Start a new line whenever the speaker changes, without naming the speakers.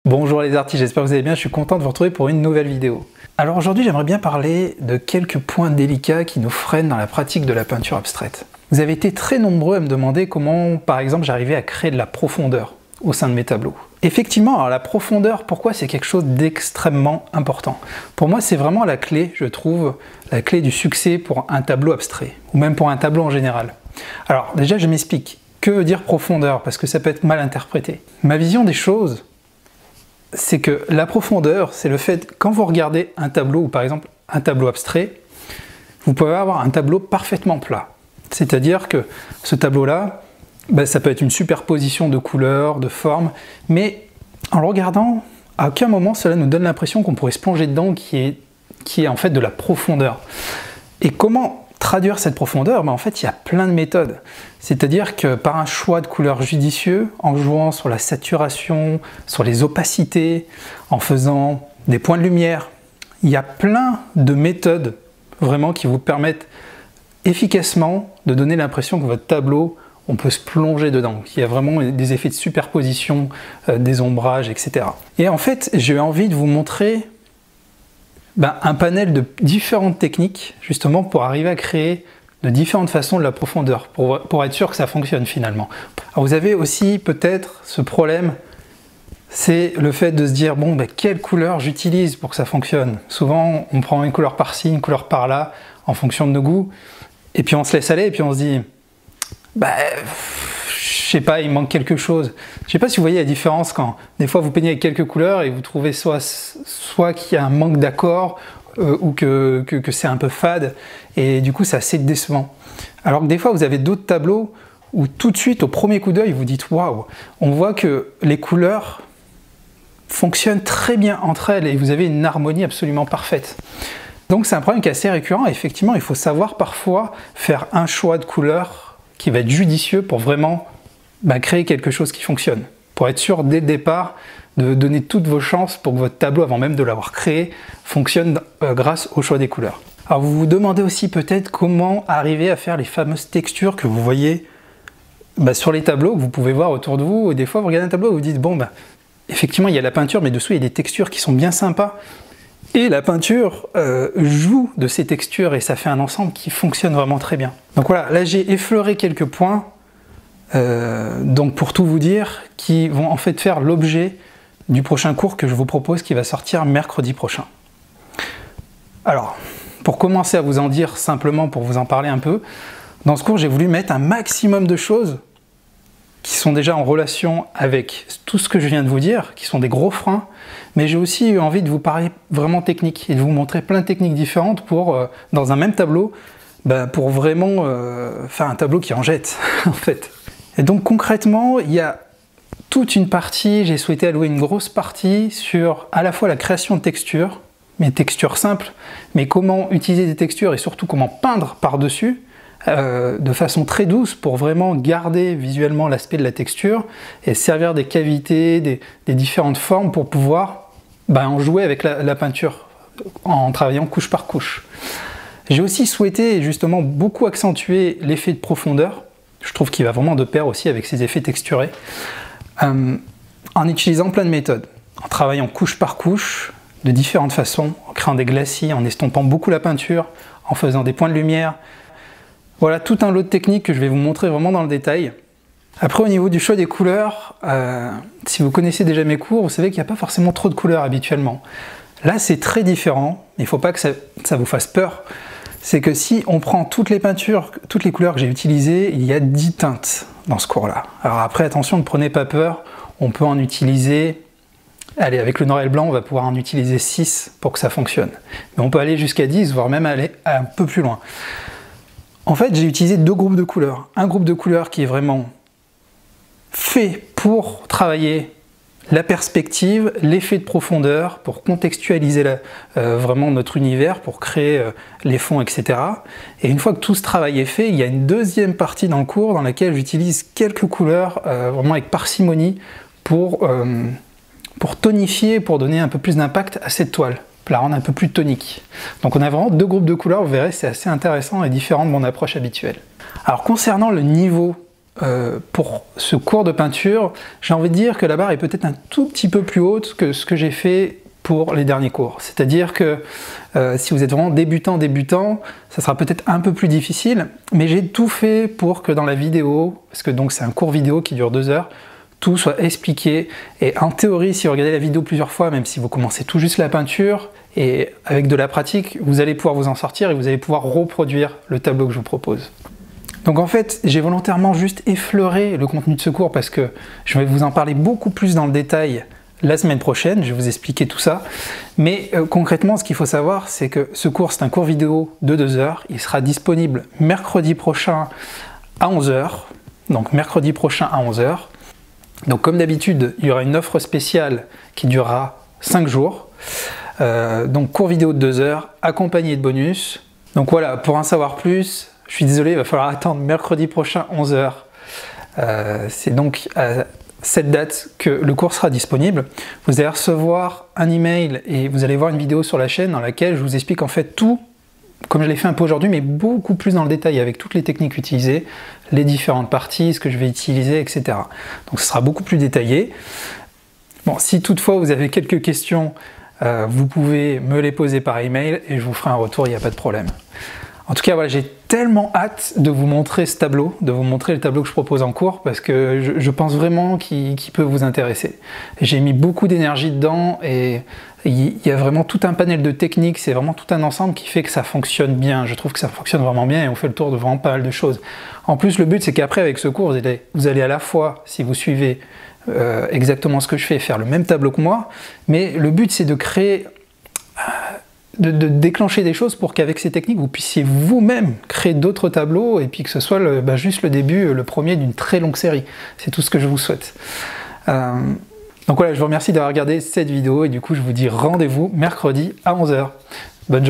Bonjour les artistes, j'espère que vous allez bien, je suis content de vous retrouver pour une nouvelle vidéo. Alors aujourd'hui j'aimerais bien parler de quelques points délicats qui nous freinent dans la pratique de la peinture abstraite. Vous avez été très nombreux à me demander comment par exemple j'arrivais à créer de la profondeur au sein de mes tableaux. Effectivement, alors la profondeur, pourquoi c'est quelque chose d'extrêmement important? Pour moi c'est vraiment la clé, je trouve, la clé du succès pour un tableau abstrait, ou même pour un tableau en général. Alors déjà je m'explique, que veut dire profondeur? Parce que ça peut être mal interprété. Ma vision des choses, c'est que la profondeur, c'est le fait, quand vous regardez un tableau, ou par exemple un tableau abstrait, vous pouvez avoir un tableau parfaitement plat. C'est-à-dire que ce tableau-là, ça peut être une superposition de couleurs, de formes, mais en le regardant, à aucun moment cela nous donne l'impression qu'on pourrait se plonger dedans, qui est en fait de la profondeur. Et comment traduire cette profondeur? En fait, il y a plein de méthodes. C'est-à-dire que par un choix de couleurs judicieux, en jouant sur la saturation, sur les opacités, en faisant des points de lumière, il y a plein de méthodes vraiment qui vous permettent efficacement de donner l'impression que votre tableau, on peut se plonger dedans. Il y a vraiment des effets de superposition, des ombrages, etc. Et en fait, j'ai envie de vous montrer un panel de différentes techniques, justement pour arriver à créer de différentes façons de la profondeur, pour être sûr que ça fonctionne finalement. Alors vous avez aussi peut-être ce problème, c'est le fait de se dire, quelle couleur j'utilise pour que ça fonctionne? Souvent, on prend une couleur par-ci, une couleur par-là, en fonction de nos goûts, et puis on se laisse aller, et puis on se dit, je sais pas, il manque quelque chose. Je sais pas si vous voyez la différence quand des fois vous peignez avec quelques couleurs et vous trouvez soit qu'il y a un manque d'accord ou que c'est un peu fade et du coup c'est assez décevant. Alors que des fois vous avez d'autres tableaux où tout de suite au premier coup d'œil vous dites waouh, on voit que les couleurs fonctionnent très bien entre elles et vous avez une harmonie absolument parfaite. Donc c'est un problème qui est assez récurrent et effectivement il faut savoir parfois faire un choix de couleurs qui va être judicieux pour vraiment créer quelque chose qui fonctionne, pour être sûr dès le départ de donner toutes vos chances pour que votre tableau, avant même de l'avoir créé, fonctionne grâce au choix des couleurs. Alors vous vous demandez aussi peut-être comment arriver à faire les fameuses textures que vous voyez sur les tableaux, que vous pouvez voir autour de vous, et des fois vous regardez un tableau et vous dites effectivement il y a la peinture, mais dessous il y a des textures qui sont bien sympas, et la peinture joue de ces textures et ça fait un ensemble qui fonctionne vraiment très bien. Donc voilà, là j'ai effleuré quelques points, donc pour tout vous dire, qui vont en fait faire l'objet du prochain cours que je vous propose, qui va sortir mercredi prochain. Alors, pour commencer à vous en dire simplement, pour vous en parler un peu, dans ce cours j'ai voulu mettre un maximum de choses qui sont déjà en relation avec tout ce que je viens de vous dire, qui sont des gros freins, mais j'ai aussi eu envie de vous parler vraiment technique et de vous montrer plein de techniques différentes pour, dans un même tableau, pour vraiment faire un tableau qui en jette, en fait. Et donc concrètement, il y a toute une partie, j'ai souhaité allouer une grosse partie sur à la fois la création de textures, mais textures simples, mais comment utiliser des textures et surtout comment peindre par-dessus, de façon très douce pour vraiment garder visuellement l'aspect de la texture et servir des cavités, des différentes formes pour pouvoir en jouer avec la peinture en travaillant couche par couche. J'ai aussi souhaité justement beaucoup accentuer l'effet de profondeur. Je trouve qu'il va vraiment de pair aussi avec ces effets texturés, en utilisant plein de méthodes, en travaillant couche par couche, de différentes façons, en créant des glacis, en estompant beaucoup la peinture, en faisant des points de lumière. Voilà tout un lot de techniques que je vais vous montrer vraiment dans le détail. Après au niveau du choix des couleurs, si vous connaissez déjà mes cours, vous savez qu'il n'y a pas forcément trop de couleurs habituellement. Là c'est très différent, il ne faut pas que ça vous fasse peur. C'est que si on prend toutes les peintures, toutes les couleurs que j'ai utilisées, il y a 10 teintes dans ce cours-là. Alors après, attention, ne prenez pas peur, on peut en utiliser, allez, avec le noir et le blanc, on va pouvoir en utiliser 6 pour que ça fonctionne. Mais on peut aller jusqu'à 10, voire même aller un peu plus loin. En fait, j'ai utilisé deux groupes de couleurs. Un groupe de couleurs qui est vraiment fait pour travailler la perspective, l'effet de profondeur, pour contextualiser vraiment notre univers, pour créer les fonds, etc. Et une fois que tout ce travail est fait, il y a une deuxième partie dans le cours dans laquelle j'utilise quelques couleurs, vraiment avec parcimonie, pour tonifier, pour donner un peu plus d'impact à cette toile, pour la rendre un peu plus tonique. Donc on a vraiment deux groupes de couleurs, vous verrez, c'est assez intéressant et différent de mon approche habituelle. Alors concernant le niveau pour ce cours de peinture, j'ai envie de dire que la barre est peut-être un tout petit peu plus haute que ce que j'ai fait pour les derniers cours. C'est-à-dire que si vous êtes vraiment débutant, ça sera peut-être un peu plus difficile, mais j'ai tout fait pour que dans la vidéo, parce que donc c'est un cours vidéo qui dure 2 heures, tout soit expliqué. Et en théorie, si vous regardez la vidéo plusieurs fois, même si vous commencez tout juste la peinture, et avec de la pratique, vous allez pouvoir vous en sortir et vous allez pouvoir reproduire le tableau que je vous propose. Donc en fait, j'ai volontairement juste effleuré le contenu de ce cours parce que je vais vous en parler beaucoup plus dans le détail la semaine prochaine, je vais vous expliquer tout ça. Mais concrètement, ce qu'il faut savoir, c'est que ce cours, c'est un cours vidéo de 2 heures. Il sera disponible mercredi prochain à 11 heures. Donc mercredi prochain à 11 heures. Donc comme d'habitude, il y aura une offre spéciale qui durera 5 jours. Donc cours vidéo de 2 heures, accompagné de bonus. Donc voilà, pour en savoir plus, je suis désolé, il va falloir attendre mercredi prochain 11 heures. C'est donc à cette date que le cours sera disponible. Vous allez recevoir un email et vous allez voir une vidéo sur la chaîne dans laquelle je vous explique en fait tout, comme je l'ai fait un peu aujourd'hui, mais beaucoup plus dans le détail avec toutes les techniques utilisées, les différentes parties, ce que je vais utiliser, etc. Donc ce sera beaucoup plus détaillé. Bon, si toutefois vous avez quelques questions, vous pouvez me les poser par email et je vous ferai un retour, il n'y a pas de problème. En tout cas, voilà, j'ai tellement hâte de vous montrer ce tableau, de vous montrer le tableau que je propose en cours, parce que je pense vraiment qu'il peut vous intéresser. J'ai mis beaucoup d'énergie dedans et il y a vraiment tout un panel de techniques, c'est vraiment tout un ensemble qui fait que ça fonctionne bien. Je trouve que ça fonctionne vraiment bien et on fait le tour de vraiment pas mal de choses. En plus, le but, c'est qu'après, avec ce cours, vous allez à la fois, si vous suivez exactement ce que je fais, faire le même tableau que moi, mais le but, c'est de créer... De déclencher des choses pour qu'avec ces techniques, vous puissiez vous-même créer d'autres tableaux et puis que ce soit juste le début, le premier d'une très longue série. C'est tout ce que je vous souhaite. Donc voilà, je vous remercie d'avoir regardé cette vidéo et du coup, je vous dis rendez-vous mercredi à 11 heures. Bonne journée.